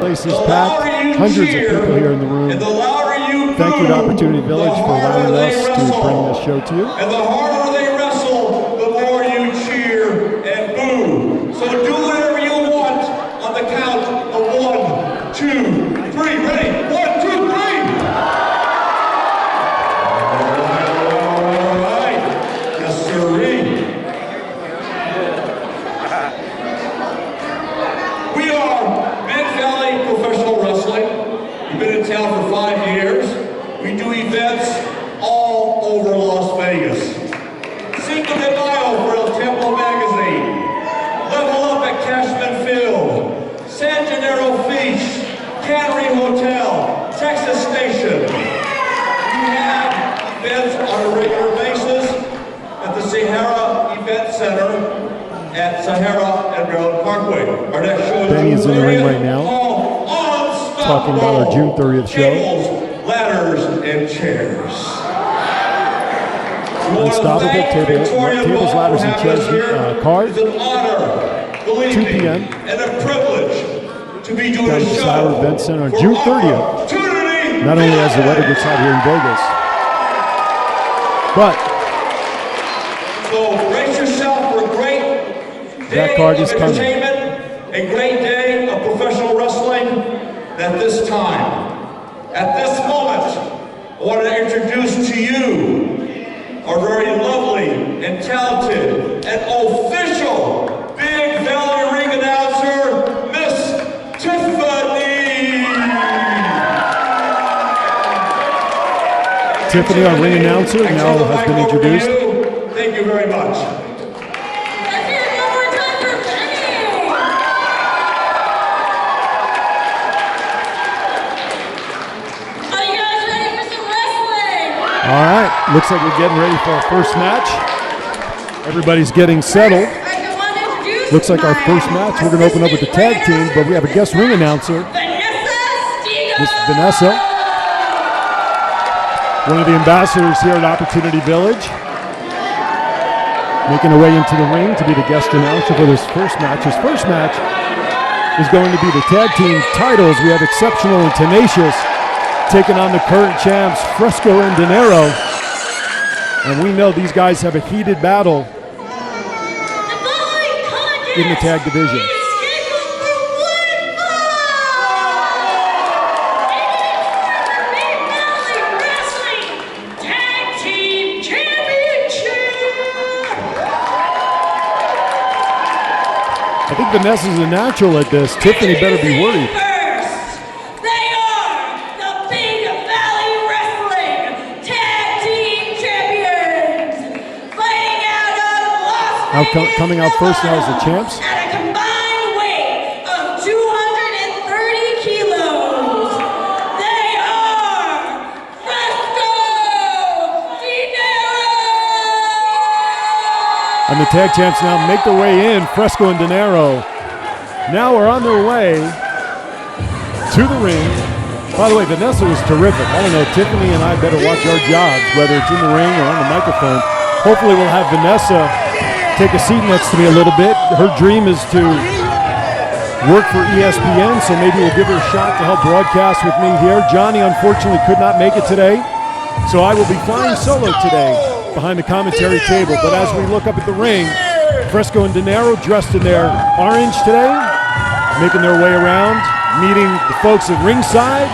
place is packed. Hundreds of people here in the room. Thank you to Opportunity Village for allowing us to bring this show to you. And the harder they wrestle, the more you cheer and boo. So do whatever you want on the count of 1, 2, 3. Ready? 1, 2, 3. All right. Yes, sirree. We are Mid-Valley Professional Wrestling. We've been in town for 5 years. We do events all over Las Vegas. Cinco de Mayo for El Templo Magazine. Level Up at Cashman Field. San Gennaro Feast. Cannery Hotel. Texas Station. We have events on a regular basis at the Sahara Event Center at Sahara and Maryland Parkway. Our next show is Benny is in the ring right now, talking about our June 30th show. Tables, ladders, and chairs. Unstoppable tables, ladders, and chairs card. 2 p.m. And a privilege to be doing down at the Sahara Event Center on June 30th. Not only as the weather gets hot here in Vegas, but so brace yourself for a great day that card is of coming. entertainment, a great day of professional wrestling. At this time, at this moment, I want to introduce to you our very lovely and talented and official Big Valley ring announcer, Miss Tiffany. Tiffany, our ring announcer, now has been introduced. Thank you very much. All right, looks like we're getting ready for our first match. Everybody's getting settled. Looks like our first match, we're going to open up with the tag team, but we have a guest ring announcer, Miss Vanessa, one of the ambassadors here at Opportunity Village, making her way into the ring to be the guest announcer for this first match. His first match is going to be the tag team titles. We have Exceptional and Tenacious taking on the current champs, Fresco-Dinero. And we know these guys have a heated battle in the tag division. I think Vanessa's a natural at this. Tiffany better be worried. Coming out first now is the champs. At a combined weight of 230 kilos, they are Fresco-Dinero! And the tag champs now make their way in, Fresco and Dinero. Now are on their way to the ring. By the way, Vanessa was terrific. I don't know, Tiffany and I better watch our jobs, whether it's in the ring or on the microphone. Hopefully we'll have Vanessa take a seat next to me a little bit. Her dream is to work for ESPN, so maybe we'll give her a shot to help broadcast with me here. Johnny unfortunately could not make it today, so I will be flying solo today behind the commentary table. But as we look up at the ring, Fresco and Dinero dressed in their orange today, making their way around, meeting the folks at ringside,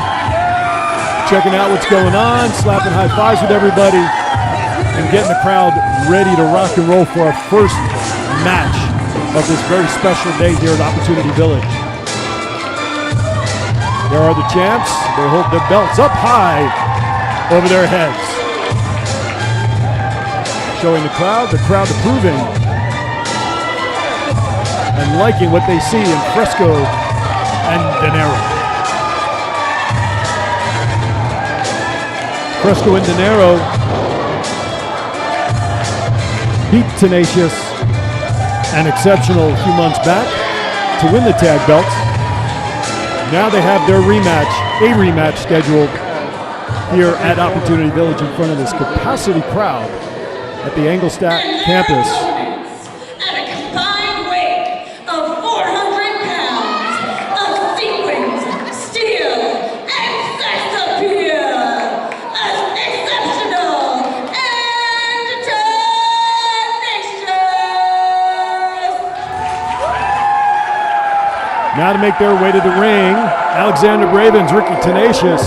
checking out what's going on, slapping high fives with everybody, and getting the crowd ready to rock and roll for our first match of this very special day here at Opportunity Village. There are the champs. They hold their belts up high over their heads. Showing the crowd approving and liking what they see in Fresco and Dinero. Fresco and Dinero beat Tenacious and Exceptional a few months back to win the tag belts. Now they have their rematch scheduled here at Opportunity Village in front of this capacity crowd at the Engelstadt campus. At a combined weight of 400 pounds of sequins Now to make their way to the ring, Alexander Bravens, Ricky Tenacious.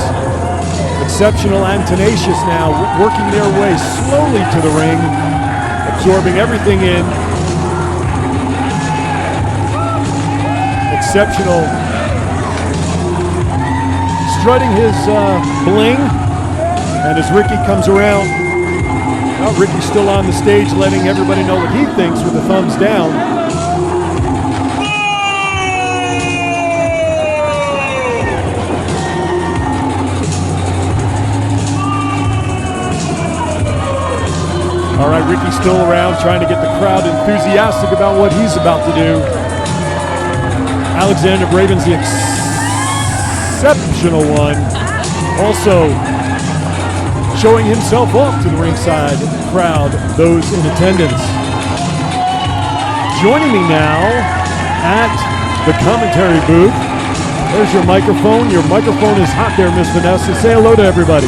Exceptional and Tenacious now working their way slowly to the ring, absorbing everything in. Exceptional. Strutting his bling. And as Ricky comes around, well, Ricky's still on the stage letting everybody know what he thinks with the thumbs down. All right, Ricky's still around trying to get the crowd enthusiastic about what he's about to do. Alexander Bravens, the exceptional one, also showing himself off to the ringside crowd, those in attendance. Joining me now at the commentary booth. There's your microphone. Your microphone is hot there, Miss Vanessa. Say hello to everybody.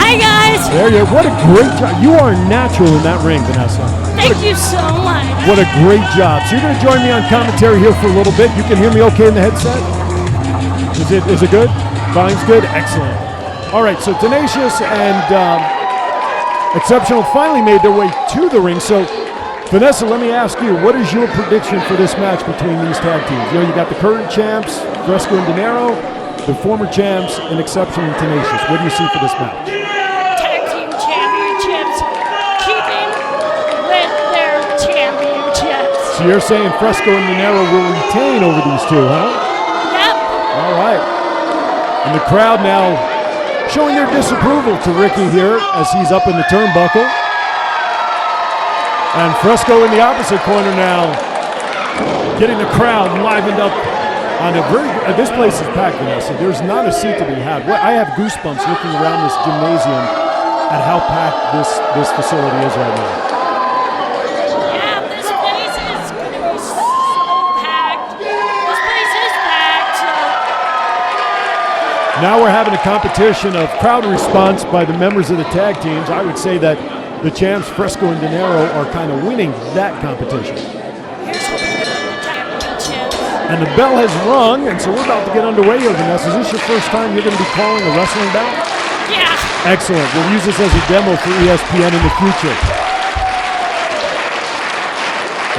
Hi guys! There you go. What a great job. You are natural in that ring, Vanessa. Thank you so much. What a great job. So you're going to join me on commentary here for a little bit. You can hear me okay in the headset? Is it good? Volume's good? Excellent. All right, so Tenacious and Exceptional finally made their way to the ring. So, Vanessa, let me ask you, what is your prediction for this match between these tag teams? You know, you got the current champs, Fresco-Dinero, the former champs, and Exceptional and Tenacious. What do you see for this match? Tag team championships, keeping with their championships. So you're saying Fresco-Dinero will retain over these two, huh? Yep. All right. And the crowd now showing their disapproval to Ricky here as he's up in the turnbuckle. And Fresco in the opposite corner now, getting the crowd livened up on a very, this place is packed, Vanessa. There's not a seat to be had. I have goosebumps looking around this gymnasium at how packed this facility is right now. Yeah, this place is going to be so packed. This place is packed. So Now we're having a competition of crowd response by the members of the tag teams. I would say that the champs, Fresco and Dinero, are kind of winning that competition. here's what we're doing with the championships. And the bell has rung, and so we're about to get underway here, Vanessa. Is this your first time you're going to be calling a wrestling bout? Yeah. Excellent. We'll use this as a demo for ESPN in the future.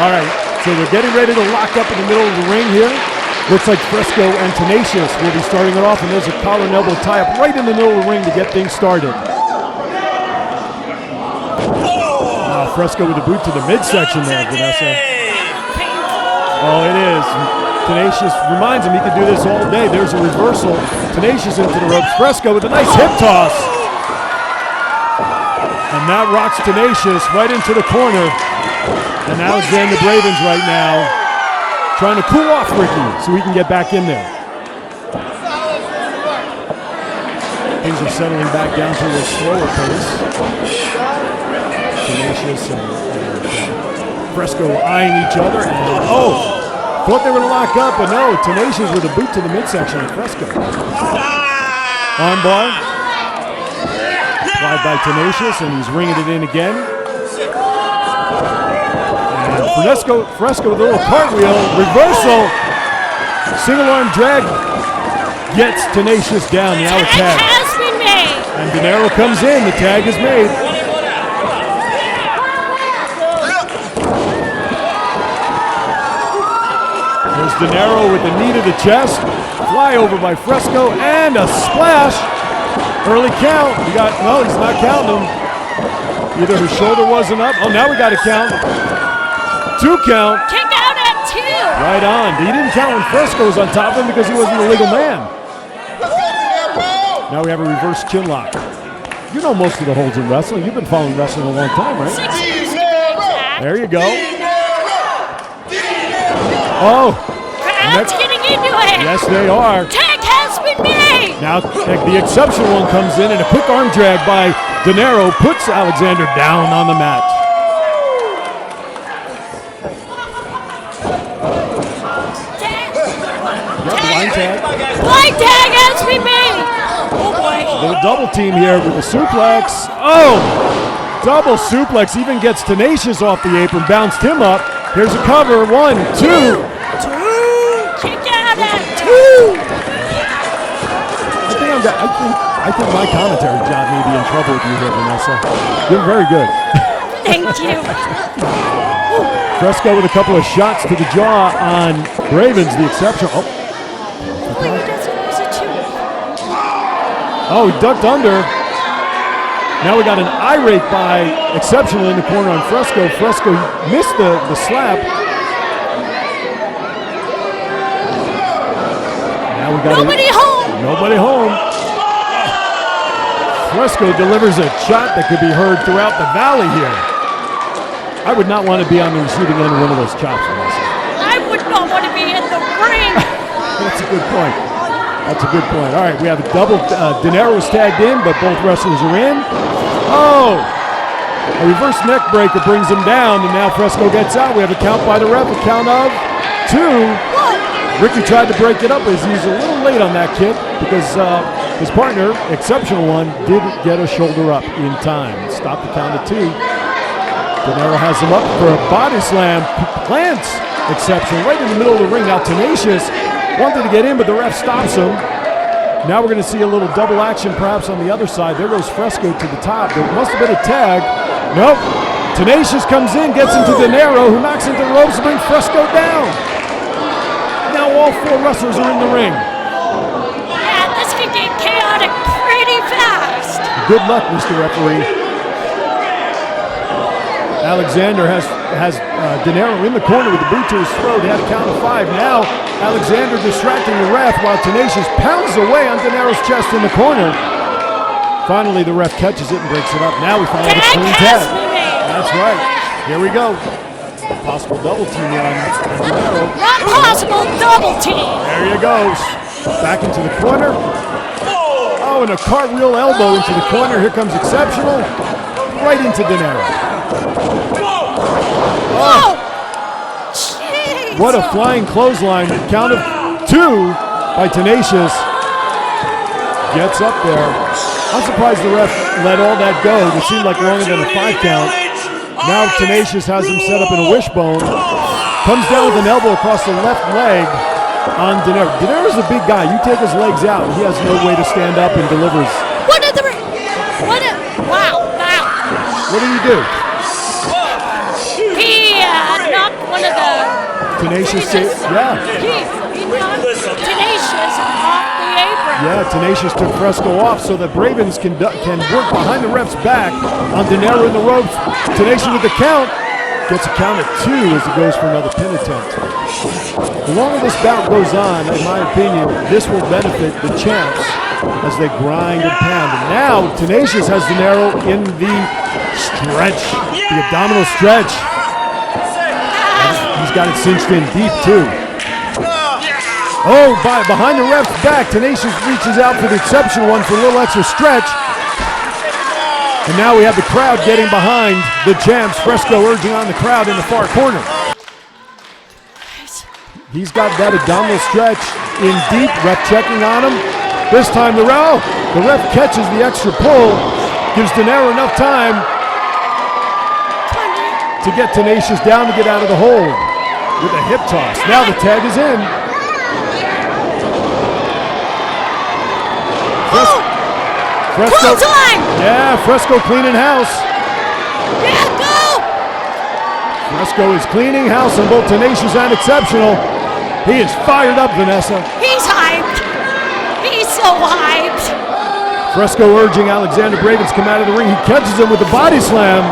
All right, so they're getting ready to lock up in the middle of the ring here. Looks like Fresco and Tenacious will be starting it off, and there's a collar and elbow tie-up right in the middle of the ring to get things started. Fresco with a boot to the midsection there, Vanessa. Oh, it is. Tenacious reminds him he could do this all day. There's a reversal. Tenacious into the ropes. Fresco with a nice hip toss. And that rocks Tenacious right into the corner. And Alexander Bravens right now trying to cool off Ricky so he can get back in there. Things are settling back down to a slower pace. Tenacious and Fresco eyeing each other, and thought they were going to lock up, but no, Tenacious with a boot to the midsection of Fresco. Armbar, applied by Tenacious, and he's ringing it in again. And Fresco with a little cartwheel, reversal, single arm drag, gets Tenacious down, now a tag. Has been made. And Dinero comes in, the tag is made. There's Dinero with the knee to the chest, fly over by Fresco, and a splash. Early count. No, he's not counting him. Either his shoulder wasn't up. Oh, now we got a count. 2 count. Kick out at 2. Right on. He didn't count when Fresco was on top of him because he wasn't a legal man. Now we have a reverse chin lock. You know most of the holds in wrestling. You've been following wrestling a long time, right? 6 years to be exact. There you go. Oh. Crowd's getting into it. Yes, they are. Tag has been made. Now the exceptional one comes in, and a quick arm drag by Dinero puts Alexander down on the mat. Blind tag. Blind tag has been made. Oh boy. Little double team here with the suplex. Oh, double suplex even gets Tenacious off the apron, bounced him up. Here's a cover. 1, 2. Kick out. I think my commentary job may be in trouble with you here, Vanessa. You're very good. Thank you. Fresco with a couple of shots to the jaw on Ravens, the exception. Oh, Hopefully he doesn't lose a tooth. oh, he ducked under. Now we got an eye rake by Exceptional in the corner on Fresco. Fresco missed the slap. Now we got Nobody home. Nobody home. Fresco delivers a shot that could be heard throughout the valley here. I would not want to be on the receiving end of one of those chops, Vanessa. I would not want to be in the ring. That's a good point. That's a good point. All right, we have a double. Dinero is tagged in, but both wrestlers are in. Oh! A reverse neck breaker brings him down, and now Fresco gets out. We have a count by the ref, a count of 2. Ricky tried to break it up, but he was a little late on that kick because his partner, Exceptional One, did get a shoulder up in time. Stop the count at 2. Dinero has him up for a body slam. Plants Exceptional right in the middle of the ring. Now Tenacious wanted to get in, but the ref stops him. Now we're going to see a little double action perhaps on the other side. There goes Fresco to the top. There must have been a tag. Nope. Tenacious comes in, gets into Dinero, who knocks into the ropes to bring Fresco down. Now all 4 wrestlers are in the ring. Yeah, this could get chaotic pretty fast. Good luck, Mr. Referee. Alexander has Dinero in the corner with the boot to his throat. He had a count of 5. Now Alexander distracting the ref while Tenacious pounds away on Dinero's chest in the corner. Finally, the ref catches it and breaks it up. Now we finally have a clean tag. That's right. Here we go. Possible double team on Dinero. Not possible double team. There you go. Back into the corner. Oh, and a cartwheel elbow into the corner. Here comes Exceptional. Right into Dinero. Whoa! Jeez. What a flying clothesline. Count of 2 by Tenacious. Gets up there. I'm surprised the ref let all that go. It seemed like longer than a 5 count. Now Tenacious has him set up in a wishbone. Comes down with an elbow across the left leg on Dinero. Dinero's a big guy. You take his legs out, he has no way to stand up and delivers. Wow. What do you do? He knocked one of the Tenacious, yeah. He knocked Tenacious off the apron. Yeah, Tenacious took Fresco off so that Bravens can work behind the ref's back on Dinero in the ropes. Tenacious with the count. Gets a count at 2 as he goes for another pin attempt. The longer this bout goes on, in my opinion, this will benefit the champs as they grind and pound. And now Tenacious has Dinero in the stretch, the abdominal stretch. He's got it cinched in deep too. Oh, behind the ref's back, Tenacious reaches out for the Exceptional One for a little extra stretch. And now we have the crowd getting behind the champs. Fresco urging on the crowd in the far corner. He's got that abdominal stretch in deep, ref checking on him. This time the ref catches the extra pull, gives Dinero enough time to get Tenacious down to get out of the hold with a hip toss. Now the tag is in. Fresco. Yeah, Fresco cleaning house. Yeah, go! Fresco is cleaning house on both Tenacious and Exceptional. He is fired up, Vanessa. He's hyped. He's so hyped. Fresco urging Alexander Bravens come out of the ring. He catches him with a body slam.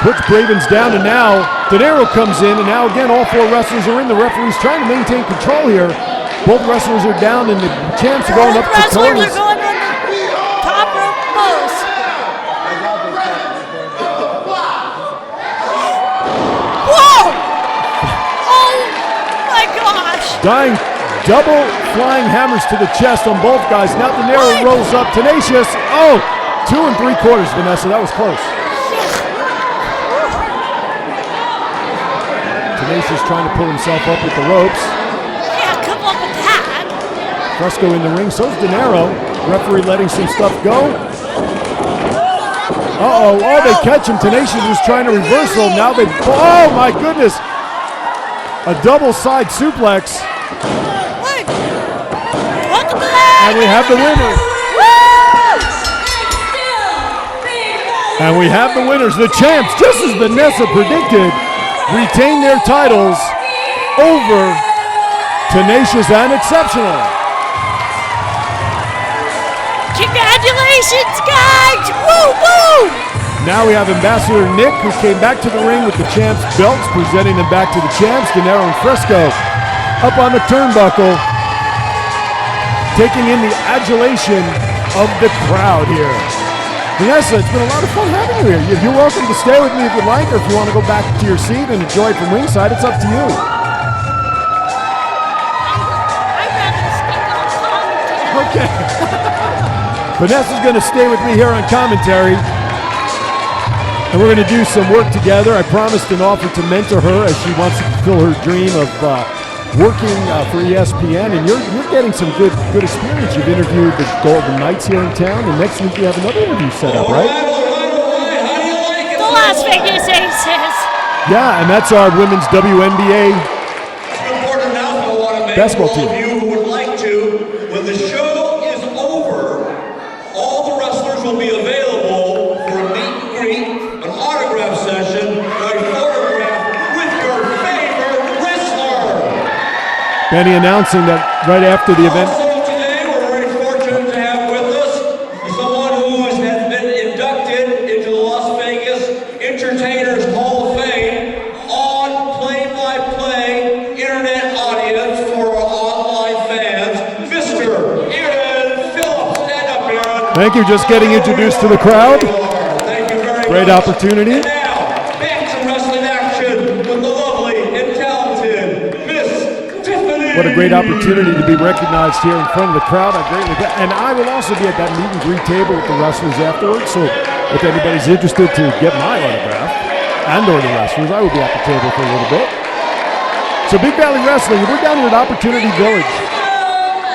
Puts Bravens down, and now Dinero comes in, and now again all 4 wrestlers are in. The referee's trying to maintain control here. Both wrestlers are down, and the champs are going up to Wrestlers corners. are going on the top rope post. Whoa! Oh my gosh! Dying double flying hammers to the chest on both guys. Now Dinero rolls up. Tenacious. Oh, 2 3/4, Vanessa. That was close. Tenacious trying to pull himself up with the ropes. Yeah, come on with that. Fresco in the ring. So's Dinero. Referee letting some stuff go. Uh-oh. Oh, they catch him. Tenacious was trying to reversal. Now they... Oh, my goodness. A double side suplex. Look at that. And we have the winner. And we have the winners, the champs, just as Vanessa predicted, retain their titles over Tenacious and Exceptional. Congratulations, guys! Woo, woo! Now we have Ambassador Nick, who came back to the ring with the champs' belts, presenting them back to the champs, Dinero and Fresco, up on the turnbuckle, taking in the adulation of the crowd here. Vanessa, it's been a lot of fun having you here. You're welcome to stay with me if you'd like, or if you want to go back to your seat and enjoy it from ringside, it's up to you. I'd rather stick on commentary. Okay. Vanessa's going to stay with me here on commentary, and we're going to do some work together. I promised and offered to mentor her as she wants to fulfill her dream of working for ESPN, and you're getting some good experience. You've interviewed the Golden Knights here in town, and next week you have another interview set up, right? The Las Vegas Aces. Yeah, and that's our women's WNBA basketball team. All of you who would like to, when the show is over, all the wrestlers will be available for a meet and greet, an autograph session, or a photograph with your favorite wrestler. Benny announcing that right after the event. Also today, we're very fortunate to have with us someone who has been inducted into the Las Vegas Entertainers Hall of Fame on play-by-play internet audience for our online fans, Mr. Aaron Phillips. Stand up, Aaron. Thank you, just getting introduced to the crowd. Thank you very much. Great opportunity. And now, back to wrestling action with the lovely and talented Miss Tiffany. What a great opportunity to be recognized here in front of the crowd. And I will also be at that meet and greet table with the wrestlers afterwards. So if anybody's interested to get my autograph and or the wrestlers, I will be at the table for a little bit. So Big Valley Wrestling, we're down here at Opportunity Village.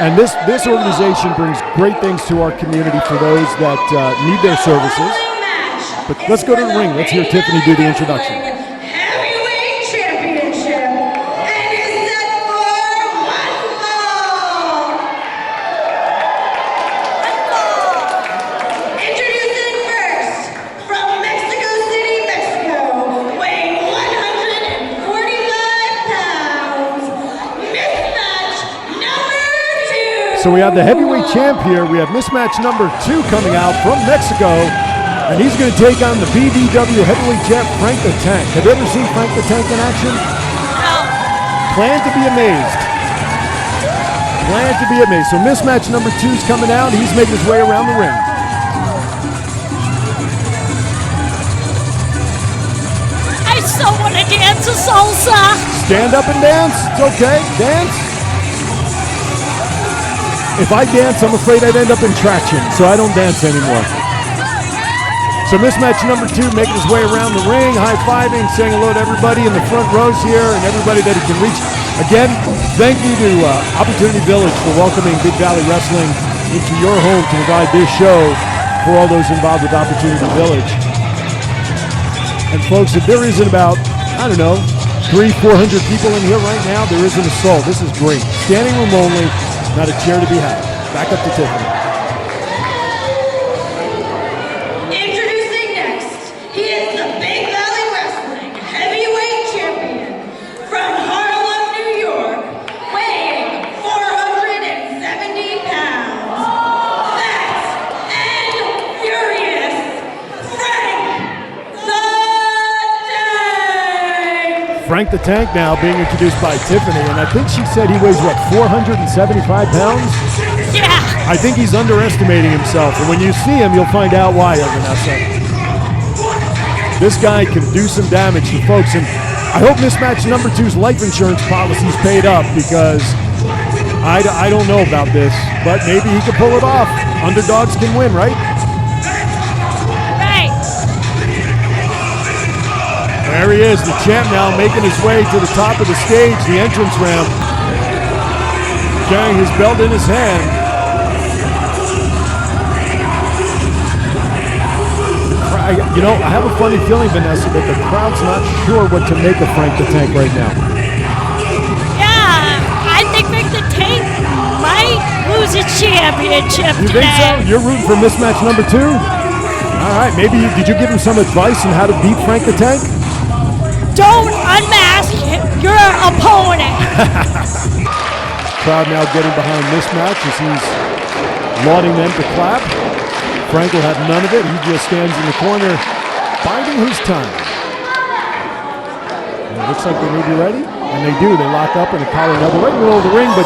And this organization brings great things to our community for those that need their services. But let's go to the ring. Let's hear Tiffany do the introduction. Heavyweight Championship, and is set for one fall. Introducing first, from Mexico City, Mexico, weighing 145 pounds, Mismatch number 2. So we have the heavyweight champ here. We have Mismatch number 2 coming out from Mexico. And he's going to take on the BVW heavyweight champ, Frank the Tank. Have you ever seen Frank the Tank in action? No. Plan to be amazed. Plan to be amazed. So Mismatch number 2's coming out. He's making his way around the ring. I so want to dance a salsa. Stand up and dance. It's okay. Dance. If I dance, I'm afraid I'd end up in traction, so I don't dance anymore. So Mismatch number 2 making his way around the ring, high-fiving, saying hello to everybody in the front rows here and everybody that he can reach. Again, thank you to Opportunity Village for welcoming Big Valley Wrestling into your home to provide this show for all those involved with Opportunity Village. And folks, if there isn't about, I don't know, 300-400 people in here right now, there isn't a soul. This is great. Standing room only, not a chair to be had. Back up to Tiffany. Introducing next, he is the Big Valley Wrestling Heavyweight Champion from Harlem, New York, weighing 470 pounds. Fast and furious, Frank Frank the Tank. the Tank now being introduced by Tiffany, and I think she said he weighs, what, 475 pounds? Yeah. I think he's underestimating himself, and when you see him, you'll find out why, Vanessa. This guy can do some damage to folks, and I hope Mismatch number 2's life insurance policy's paid up, because I don't know about this, but maybe he can pull it off. Underdogs can win, right? Right. There he is, the champ now making his way to the top of the stage, the entrance ramp, carrying his belt in his hand. You know, I have a funny feeling, Vanessa, that the crowd's not sure what to make of Frank the Tank right now. Yeah, I think Frank the Tank might lose his championship You today. think so? You're rooting for Mismatch number 2? All All right, maybe did you give him some advice on how to beat Frank the Tank? Don't unmask your opponent. Crowd now getting behind Mismatch as he's lauding them to clap. Frank will have none of it. He just stands in the corner, biding his time. And it looks like they may be ready, and they do. They lock up in a collar and elbow right in the middle of the ring, but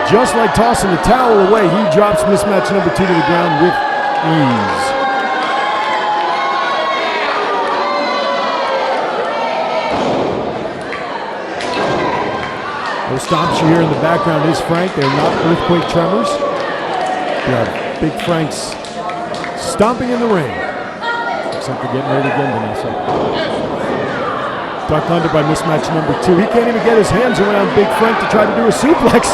just like tossing the towel away, he drops Mismatch number 2 to the ground with ease. Those stomps you hear in the background is Frank. They're not earthquake tremors. They are Big Frank's stomping in the ring. Looks like they're getting ready again, Vanessa. Duck under by Mismatch number 2. He can't even get his hands around Big Frank to try to do a suplex.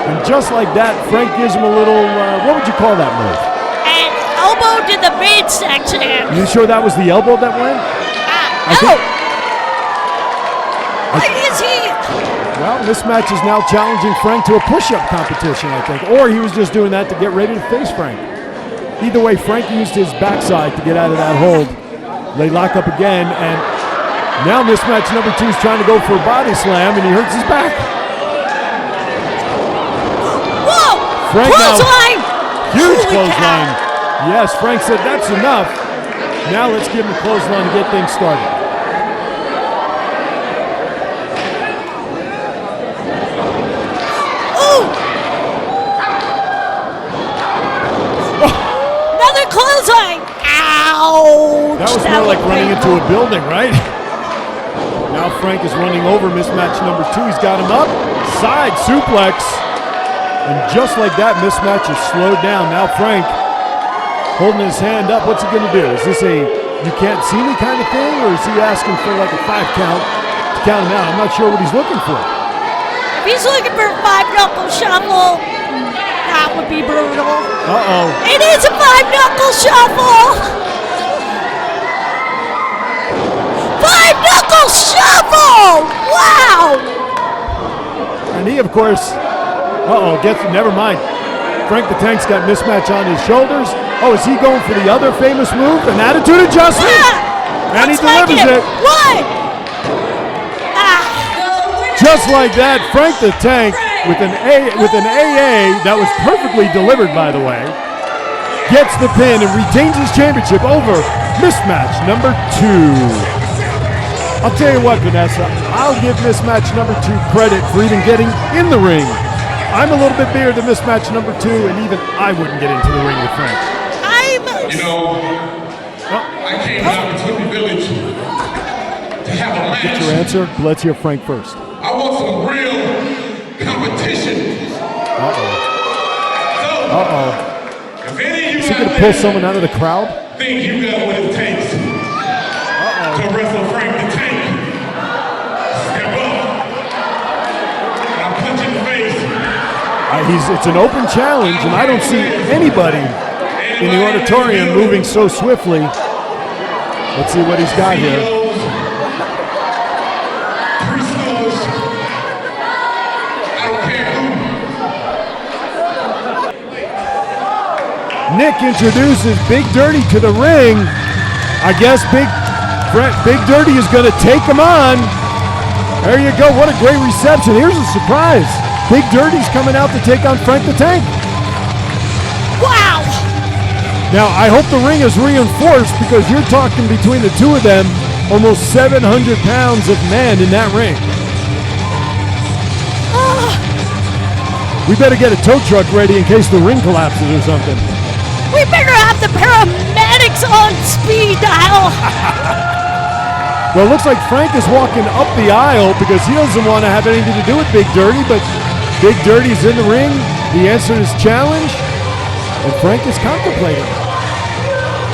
And just like that, Frank gives him a little, what would you call that move? An elbow to the midsection. You sure that was the elbow that went? What is he? Well, Mismatch is now challenging Frank to a push-up competition, I think. Or he was just doing that to get ready to face Frank. Either way, Frank used his backside to get out of that hold. They lock up again, and now Mismatch number 2 is trying to go for a body slam, and he hurts his back. Whoa! Frank Clothesline! Huge Holy clothesline. cow. Yes, Frank said that's enough. Now let's give him a clothesline to get things started. Clothesline! Ouch! That was more like running into a building, right? Now Frank is running over Mismatch number 2. He's got him up. Side suplex. And just like that, Mismatch is slowed down. Now Frank holding his hand up. What's he going to do? Is this a you can't see me kind of thing? Or is he asking for like a 5 count to count him out? I'm not sure what he's looking for. If he's looking for a 5-knuckle shuffle, that would be brutal. Uh-oh. It is a 5-knuckle shuffle! 5-knuckle shuffle! Wow! And he, of course, never mind. Frank the Tank's got Mismatch on his shoulders. Oh, is he going for the other famous move, an attitude adjustment? Yeah, and he delivers it. What? Just like that, Frank the Tank with an AA that was perfectly delivered, by the way, gets the pin and retains his championship over Mismatch number 2. I'll tell you what, Vanessa, I'll give Mismatch number 2 credit for even getting in the ring. I'm a little bit bigger than Mismatch number 2, and even I wouldn't get into the ring with Frank. You know, I came out to the village to have a match. Get your answer. Let's hear Frank first. I want some real competition. So, if any of you Is he going to pull someone out of the crowd? think you got what it takes to wrestle Frank the Tank, step up. And I'll punch in the face. It's an open challenge, and I don't see anybody in the auditorium moving so swiftly. Let's see what he's got here. Nick introduces Big Dirty to the ring. I guess Big Dirty is going to take him on. There you go. What a great reception. Here's a surprise. Big Dirty's coming out to take on Frank the Tank. Wow. Now, I hope the ring is reinforced because you're talking between the two of them, almost 700 pounds of men in that ring. We better get a tow truck ready in case the ring collapses or something. We better have the paramedics on speed dial. Well, it looks like Frank is walking up the aisle because he doesn't want to have anything to do with Big Dirty, but Big Dirty's in the ring. He answered his challenge, and Frank is contemplating.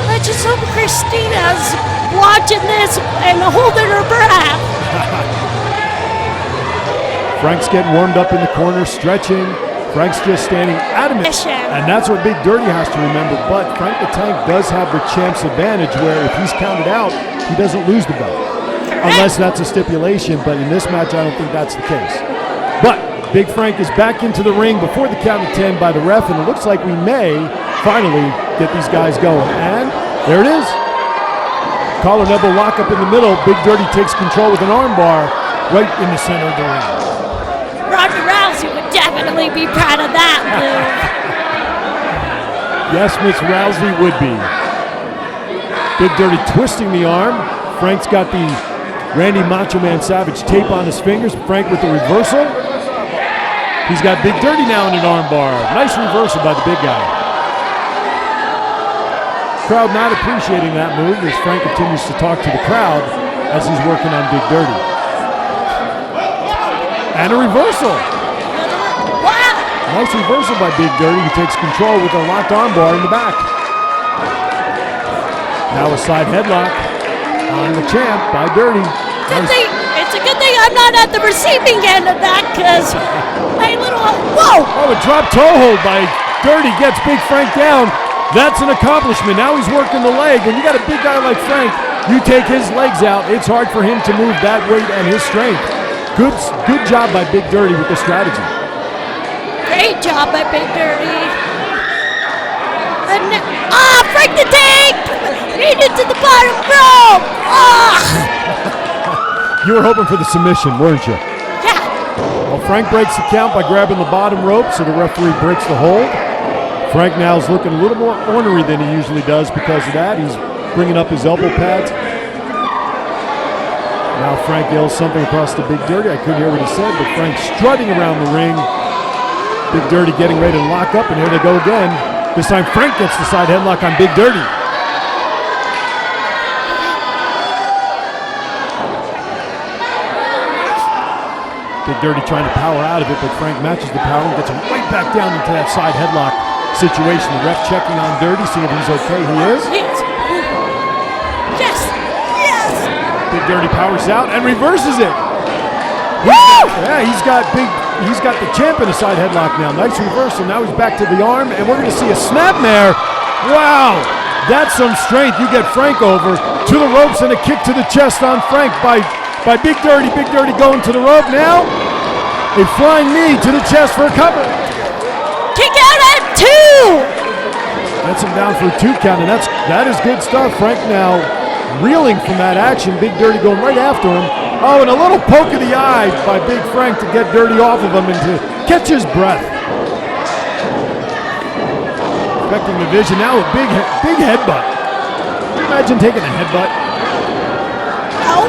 I just hope Christina's watching this and holding her breath. Frank's getting warmed up in the corner, stretching. Frank's just standing adamant, and that's what Big Dirty has to remember. But Frank the Tank does have the champ's advantage where if he's counted out, he doesn't lose the belt. Unless that's a stipulation, but in this match, I don't think that's the case. But Big Frank is back into the ring before the count of 10 by the ref, and it looks like we may finally get these guys going. And there it is. Collar and elbow lock up in the middle. Big Dirty takes control with an armbar right in the center of the ring. Ronda Rousey would definitely be proud of that move. Yes, Miss Rousey would be. Big Dirty twisting the arm. Frank's got the Randy Macho Man Savage tape on his fingers. Frank with the reversal. He's got Big Dirty now in an armbar. Nice reversal by the big guy. Crowd not appreciating that move as Frank continues to talk to the crowd as he's working on Big Dirty. And a reversal. Wow. Nice reversal by Big Dirty, who takes control with a locked armbar in the back. Now a side headlock on the champ by Dirty. It's a good thing I'm not at the receiving end of that, because my little, whoa! Oh, a drop toe hold by Dirty gets Big Frank down. That's an accomplishment. Now he's working the leg. When you got a big guy like Frank, you take his legs out. It's hard for him to move that weight and his strength. Good job by Big Dirty with the strategy. Great job by Big Dirty. And, Frank the Tank! Made it to the bottom rope! You were hoping for the submission, weren't you? Yeah. Well, Frank breaks the count by grabbing the bottom rope, so the referee breaks the hold. Frank now is looking a little more ornery than he usually does because of that. He's bringing up his elbow pads. Now Frank yells something across the Big Dirty. I couldn't hear what he said, but Frank's strutting around the ring. Big Dirty getting ready to lock up, and here they go again. This time Frank gets the side headlock on Big Dirty. Big Dirty trying to power out of it, but Frank matches the power and gets him right back down into that side headlock situation. The ref checking on Dirty, seeing if he's okay. He is. Yes. Yes. Big Dirty powers out and reverses it. Woo! Yeah, he's got the champ in a side headlock now. Nice reversal. Now he's back to the arm, and we're going to see a snapmare. Wow, that's some strength. You get Frank over to the ropes and a kick to the chest on Frank by Big Dirty. Big Dirty going to the rope now. A flying knee to the chest for a cover. Kick out at 2. Gets him down for a 2 count, and that is good stuff. Frank now reeling from that action. Big Dirty going right after him. Oh, and a little poke of the eye by Big Frank to get Dirty off of him and to catch his breath. Affecting the vision now. A big headbutt. Can you imagine taking a headbutt? Oh.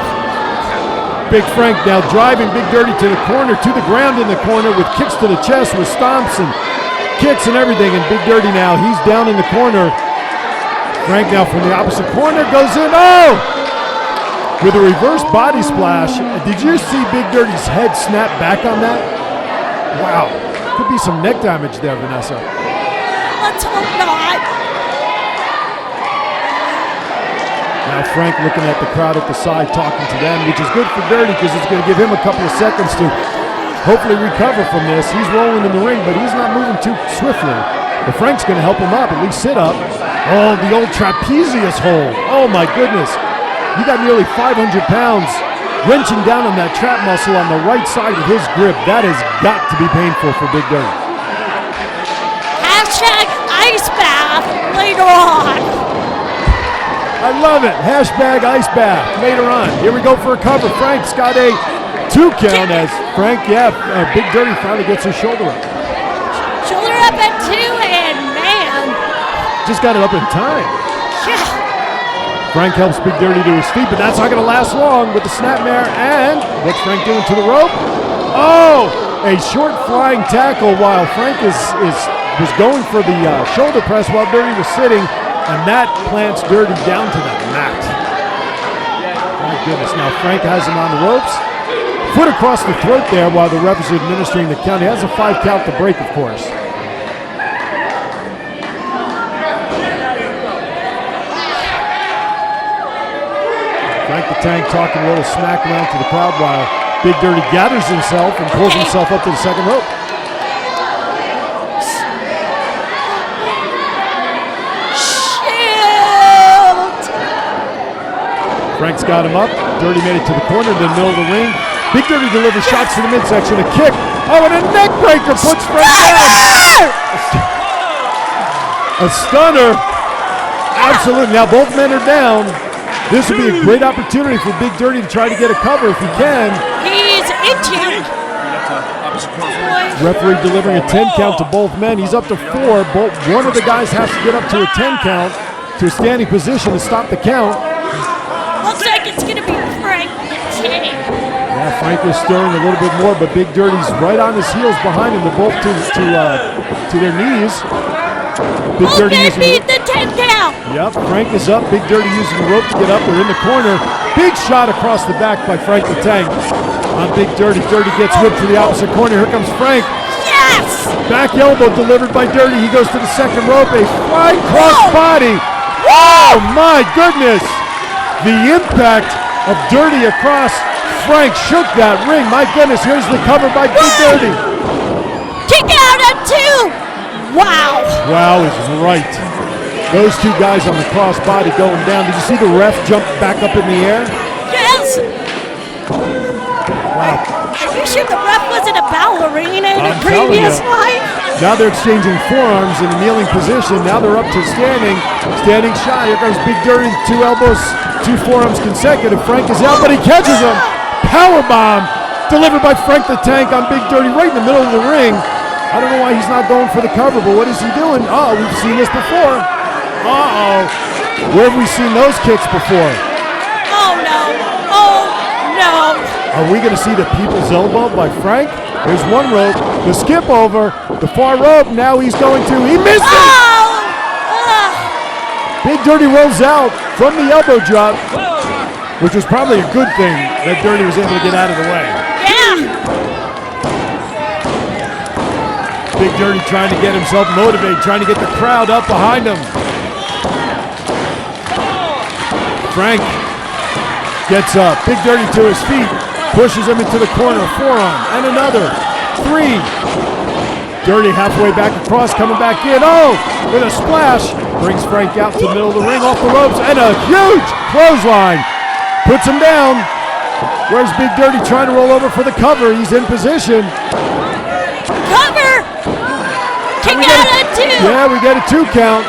Big Frank now driving Big Dirty to the corner, to the ground in the corner with kicks to the chest with stomps and kicks and everything. And Big Dirty now, he's down in the corner. Frank now from the opposite corner goes in. Oh! With a reverse body splash. Did you see Big Dirty's head snap back on that? Wow. Could be some neck damage there, Vanessa. Let's hope not. Now Frank looking at the crowd at the side, talking to them, which is good for Dirty because it's going to give him a couple of seconds to hopefully recover from this. He's rolling in the ring, but he's not moving too swiftly. But Frank's going to help him up, at least sit up. Oh, the old trapezius hold. Oh, my goodness. You got nearly 500 pounds wrenching down on that trap muscle on the right side of his grip. That has got to be painful for Big Dirty. Hashtag ice bath later on. I love it. Hashtag ice bath later on. Here we go for a cover. Frank's got a 2 count as Frank, Big Dirty finally gets his shoulder up. Shoulder up at 2, and man. Just got it up in time. Yeah. Frank helps Big Dirty to his feet, but that's not going to last long with the snapmare. And what's Frank doing to the rope? Oh, a short flying tackle while Frank was going for the shoulder press while Dirty was sitting, and that plants Dirty down to the mat. My goodness, now Frank has him on the ropes. Foot across the throat there while the ref is administering the count. He has a 5 count to break, of course. Frank the Tank talking a little smack around to the crowd while Big Dirty gathers himself and pulls himself up to the second rope. Shoot! Frank's got him up. Dirty made it to the corner, to the middle of the ring. Big Dirty delivers shots to the midsection. A kick. Oh, and a neck breaker puts Frank down. A stunner Absolutely. Now both men are down. This would be a great opportunity for Big Dirty to try to get a cover if he can. He's into. Referee delivering a 10 count to both men. He's up to 4. One of the guys has to get up to a 10 count to a standing position to stop the count. Looks like it's going to be Frank. Yeah, Frank is stirring a little bit more, but Big Dirty's right on his heels behind him. They're both to their knees. Big Both Dirty men using beat the 10 count. Yep, Frank is up. Big Dirty using the rope to get up. They're in the corner. Big shot across the back by Frank the Tank on Big Dirty. Dirty gets whipped to the opposite corner. Here comes Frank. Yes! Back elbow delivered by Dirty. He goes to the second rope. A flying cross body. Oh my goodness! The impact of Dirty across Frank shook that ring. My goodness, here's the cover by Big Dirty. Kick out at 2. Wow. Wow is right. Those two guys on the cross body going down. Did you see the ref jump back up in the air? Yes. Wow. Are you sure the ref wasn't a ballerina in a I'm telling previous you. life? Now they're exchanging forearms in a kneeling position. Now they're up to standing. Standing shot. Here comes Big Dirty. 2 elbows, 2 forearms consecutive. Frank is out, but he catches him. Power bomb delivered by Frank the Tank on Big Dirty right in the middle of the ring. I don't know why he's not going for the cover, but what is he doing? Oh, we've seen this before. Uh-oh. Where have we seen those kicks before? Oh, no. Oh, no. Are we going to see the people's elbow by Frank? There's one rope. The skip over. The far rope. Now he's going to. He missed it! Oh! Big Dirty rolls out from the elbow drop, which was probably a good thing that Dirty was able to get out of the way. Yeah. Big Dirty trying to get himself motivated, trying to get the crowd up behind him. Frank gets up. Big Dirty to his feet, pushes him into the corner. Forearm and another. 3. Dirty halfway back across, coming back in. Oh, with a splash. Brings Frank out to the middle of the ring, off the ropes, and a huge clothesline. Puts him down. Where's Big Dirty trying to roll over for the cover? He's in position. Cover. Kick out at 2. Yeah, we get a 2 count.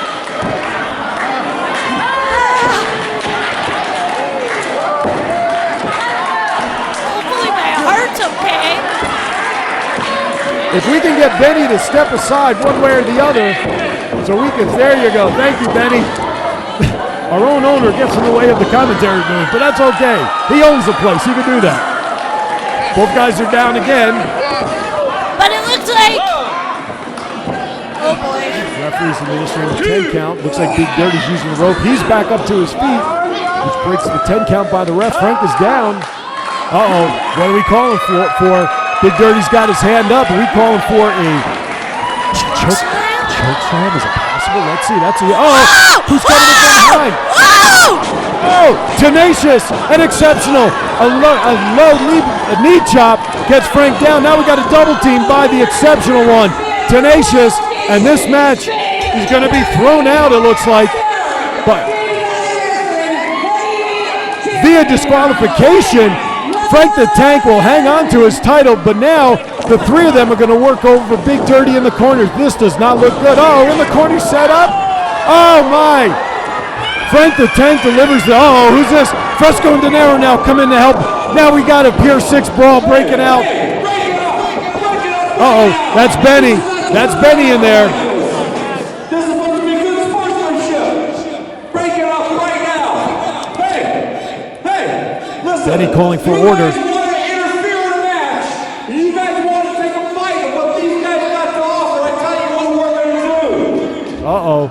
Hopefully my heart's okay. If we can get Benny to step aside one way or the other, so we can, there you go. Thank you, Benny. Our own owner gets in the way of the commentary booth, but that's okay. He owns the place, he can do that. Both guys are down again. But it looks like... Oh, boy. Referee's administering the 10 count. Looks like Big Dirty's using the rope. He's back up to his feet, which breaks the 10 count by the ref. Frank is down. Uh-oh, what are we calling for? Big Dirty's got his hand up. Are we calling for a choke slam? Is it possible? Let's see. That's a, who's coming in from behind? Oh, Tenacious and Exceptional. A low knee chop gets Frank down. Now we got a double team by the Exceptional one. Tenacious, and this match is going to be thrown out, it looks like. But via disqualification, Frank the Tank will hang on to his title, but now the 3 of them are going to work over Big Dirty in the corners. This does not look good. Oh, in the corner set up. Oh, my. Frank the Tank delivers the, who's this? Fresco-Dinero now come in to help. Now we got a Pier 6 brawl breaking out. Uh-oh, that's Benny. That's Benny in there. This is supposed to be good sportsmanship. Break it up right now. Hey, listen. Benny calling for order. You guys want to interfere in the match. You guys want to take a fight of what these guys got to offer. I tell you what we're going to do. Uh-oh.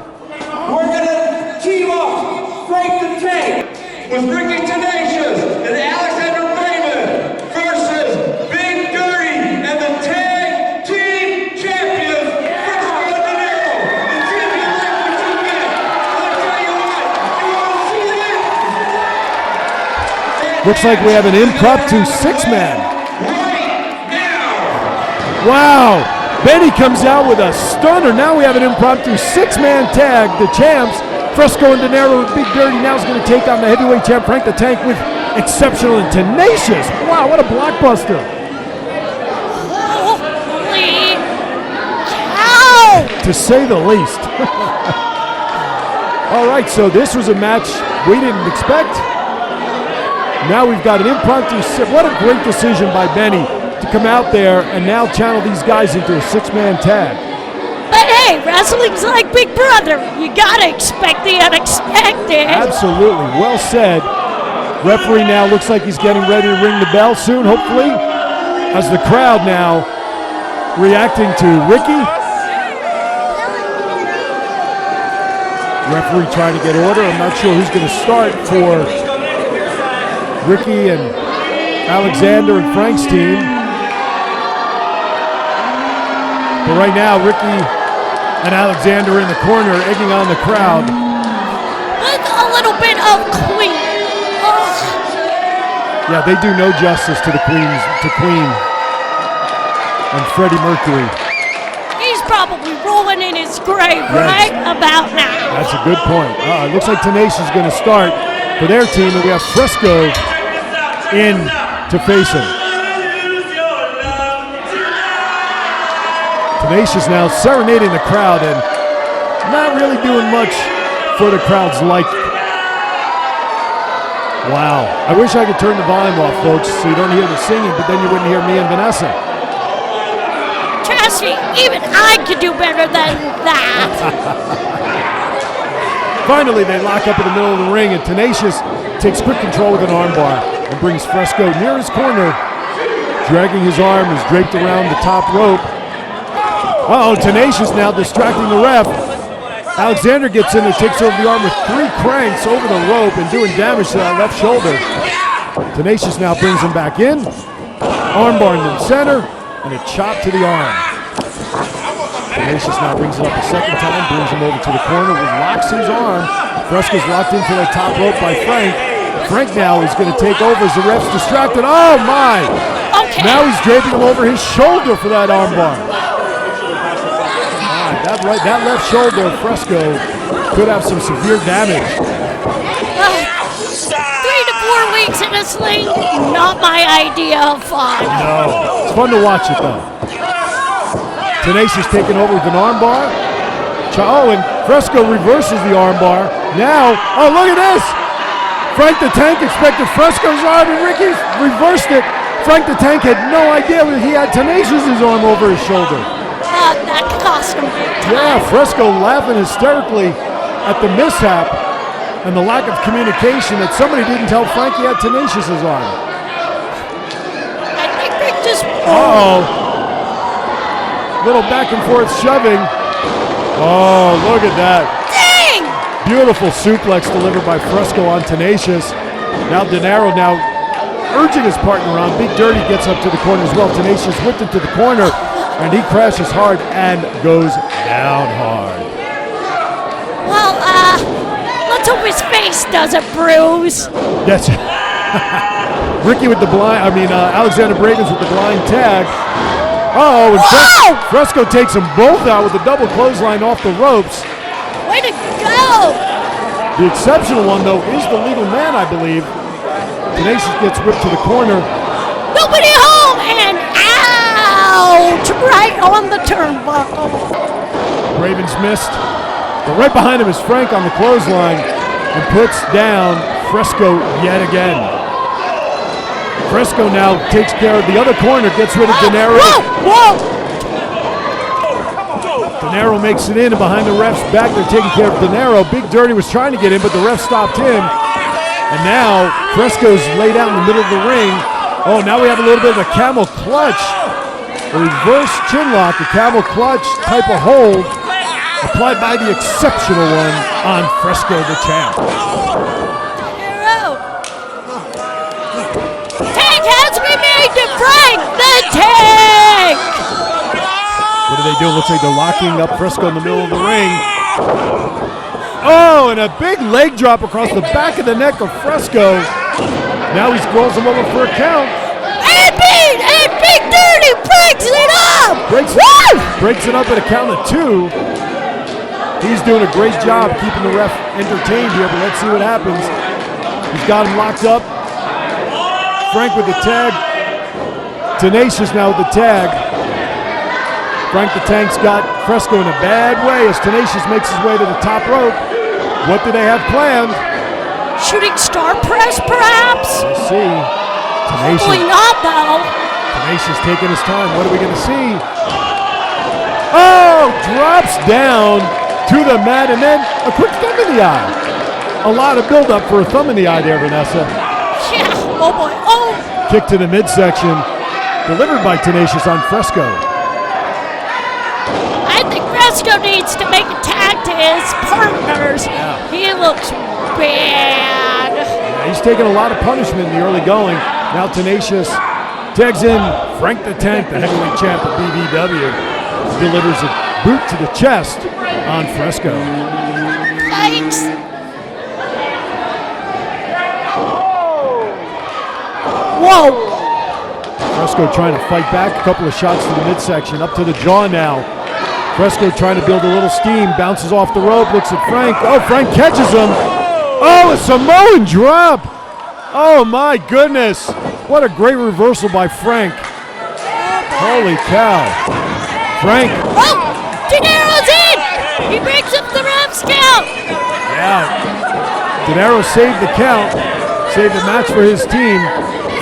We're going to team up Frank the Tank with Ricky Tenacious and Alexander Raymond versus Big Dirty and the Tag Team Champions, Fresco-Dinero. The champion like what you get. I'll tell you what, you want to see that? Looks like we have an impromptu 6-man. Right now. Wow. Benny comes out with a stunner. Now we have an impromptu 6-man tag. The champs, Fresco-Dinero with Big Dirty, now is going to take on the heavyweight champ, Frank the Tank, with Exceptional and Tenacious. Wow, what a blockbuster. Holy cow! To say the least. All right, so this was a match we didn't expect. Now we've got an impromptu sip. What a great decision by Benny to come out there and now channel these guys into a six-man tag. But hey, wrestling's like Big Brother. You gotta expect the unexpected. Absolutely, well said. Referee now looks like he's getting ready to ring the bell soon, hopefully, as the crowd now reacting to Ricky. Referee trying to get order. I'm not sure who's going to start for Ricky and Alexander and Frank's team. But right now, Ricky and Alexander in the corner, egging on the crowd. With a little bit of Queen. Oh. Yeah, they do no justice to the Queens, to Queen and Freddie Mercury. He's probably rolling in his grave right about now. That's a good point. It looks like Tenacious is going to start for their team, and we have Fresco in to face him. Tenacious now serenading the crowd and not really doing much for the crowd's liking. Wow. I wish I could turn the volume off, folks, so you don't hear the singing, but then you wouldn't hear me and Vanessa. Trust me, even I could do better than that. Finally, they lock up in the middle of the ring, and Tenacious takes quick control with an armbar and brings Fresco near his corner, dragging his arm is draped around the top rope. Tenacious now distracting the ref. Alexander gets in and takes over the arm with 3 cranks over the rope and doing damage to that left shoulder. Tenacious now brings him back in, armbar in the center, and a chop to the arm. Tenacious now brings it up a second time, brings him over to the corner, locks his arm. Fresco's locked into the top rope by Frank. Frank now is going to take over as the ref's distracted. Oh my! Okay. Now he's draping him over his shoulder for that armbar. That left shoulder of Fresco could have some severe damage. 3 to 4 weeks in a sling, not my idea of fun. No, it's fun to watch it though. Tenacious taking over with an armbar. And Fresco reverses the armbar. Now, look at this! Frank the Tank expected Fresco's arm and Ricky reversed it. Frank the Tank had no idea that he had Tenacious's arm over his shoulder. That cost him big time. Yeah, Fresco laughing hysterically at the mishap and the lack of communication that somebody didn't tell Frank he had Tenacious's arm. I think they just... Little back and forth shoving. Oh, look at that. Dang! Beautiful suplex delivered by Fresco on Tenacious. Now Dinero now urging his partner on. Big Dirty gets up to the corner as well. Tenacious whipped into the corner, and he crashes hard and goes down hard. Well, let's hope his face doesn't bruise. That's Ricky with the Alexander Bravens with the blind tag. And Fresco takes them both out with a double clothesline off the ropes. Way to go! The exceptional one, though, is the legal man, I believe. Tenacious gets whipped to the corner. Nobody home, and out! Right on the turnbuckle. Ravens missed. But right behind him is Frank on the clothesline and puts down Fresco yet again. Fresco now takes care of the other corner, gets rid of Dinero. Whoa! Dinero makes it in, and behind the ref's back, they're taking care of Dinero. Big Dirty was trying to get in, but the ref stopped him. And now Fresco's laid out in the middle of the ring. Now we have a little bit of a camel clutch. A reverse chin lock, a camel clutch type of hold, applied by the exceptional one on Fresco the champ. Tank has been made to Frank the Tank! What do they do? Looks like they're locking up Fresco in the middle of the ring. And a big leg drop across the back of the neck of Fresco. Now he scrolls him over for a count. And Big Dirty breaks it up! Breaks it up at a count of 2. He's doing a great job keeping the ref entertained here, but let's see what happens. He's got him locked up. Frank with the tag. Tenacious now with the tag. Frank the Tank's got Fresco in a bad way as Tenacious makes his way to the top rope. What do they have planned? Shooting star press, perhaps? We'll see. Hopefully Tenacious. not, though. Tenacious taking his time. What are we going to see? Oh, drops down to the mat, and then a quick thumb in the eye. A lot of buildup for a thumb in the eye there, Vanessa. Yeah, oh boy, oh! Kick to the midsection, delivered by Tenacious on Fresco. I think Fresco needs to make a tag to his partners. Yeah. He looks bad. Yeah, he's taking a lot of punishment in the early going. Now Tenacious tags in Frank the Tank, the heavyweight champ of BVW. Delivers a boot to the chest on Fresco. Thanks. Whoa. Fresco trying to fight back. A couple of shots to the midsection. Up to the jaw now. Fresco trying to build a little steam. Bounces off the rope. Looks at Frank. Oh, Frank catches him. Oh, a Samoan drop. Oh, my goodness. What a great reversal by Frank. Holy cow. Frank. Oh, Dinero's in. He breaks up the ref's count. Yeah. Dinero saved the count. Saved the match for his team.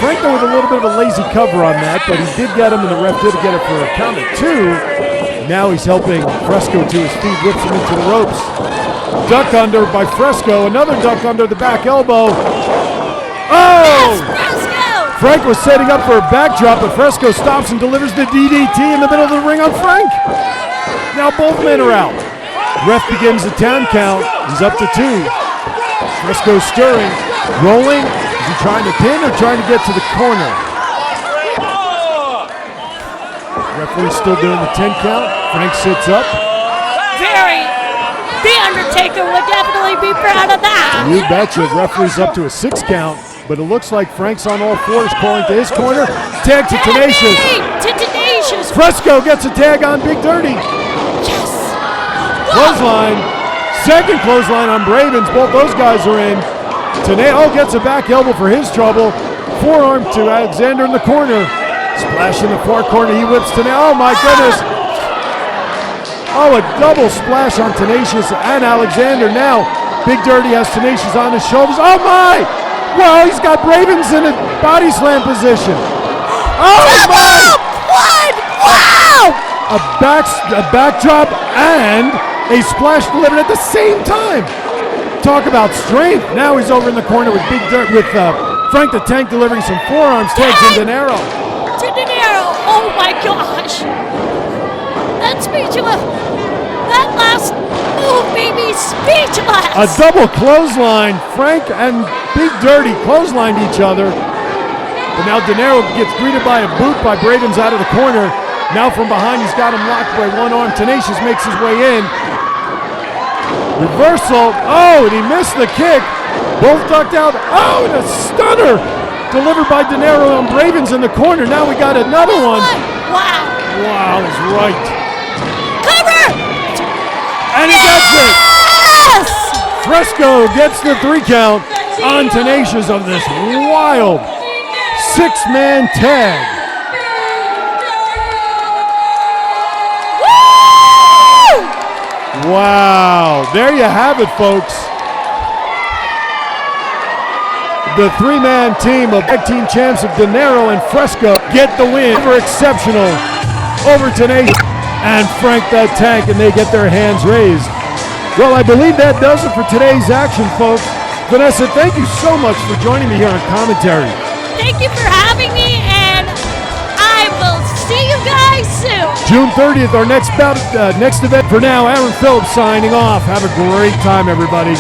Frank, though, with a little bit of a lazy cover on that, but he did get him, and the ref did get it for a count of 2. Now he's helping Fresco to his feet, whips him into the ropes. Duck under by Fresco. Another duck under the back elbow. Oh! Fresco. Frank was setting up for a backdrop, but Fresco stops and delivers the DDT in the middle of the ring on Frank. Now both men are out. Ref begins the 10 count. He's up to 2. Fresco stirring, rolling. Is he trying to pin or trying to get to the corner? Referee's still doing the 10 count. Frank sits up. The Undertaker would definitely be proud of that. You betcha. Referee's up to a 6 count, but it looks like Frank's on all fours, calling to his corner. Tag to Tenacious. To Tenacious. Fresco gets a tag on Big Dirty. Yes. Clothesline. Second clothesline on Bravens. Both those guys are in. Gets a back elbow for his trouble. Forearm to Alexander in the corner. Splash in the far corner. He whips Tenacious. Oh my goodness. Oh, a double splash on Tenacious and Alexander. Now, Big Dirty has Tenacious on his shoulders. Oh my! Well, he's got Bravens in a body slam position. Oh my! What? Wow! A backdrop and a splash delivered at the same time. Talk about strength. Now he's over in the corner with Big Dirt, with Frank the Tank delivering some forearms. Tags in Dinero. To Dinero. Oh my gosh. That's speechless. That last move made me speechless. A double clothesline. Frank and Big Dirty clotheslined each other. But now Dinero gets greeted by a boot by Bravens out of the corner. Now from behind, he's got him locked by one arm. Tenacious makes his way in. Reversal. Oh, and he missed the kick. Both ducked out. Oh, and a stunner delivered by Dinero on Bravens in the corner. Now we got another one. Wow. Wow, he's right. Cover. And he gets it. Yes. Fresco gets the 3 count on Tenacious of this wild 6-man tag. Wow, there you have it, folks. The 3-man team of tag team champs of Dinero and Fresco get the win over Exceptional, over Tenacious, and Frank the Tank, and they get their hands raised. Well, I believe that does it for today's action, folks. Vanessa, thank you so much for joining me here on commentary. Thank you for having me, and I will see you guys soon. June 30th, our next event. For now, Aaron Phillips signing off. Have a great time, everybody.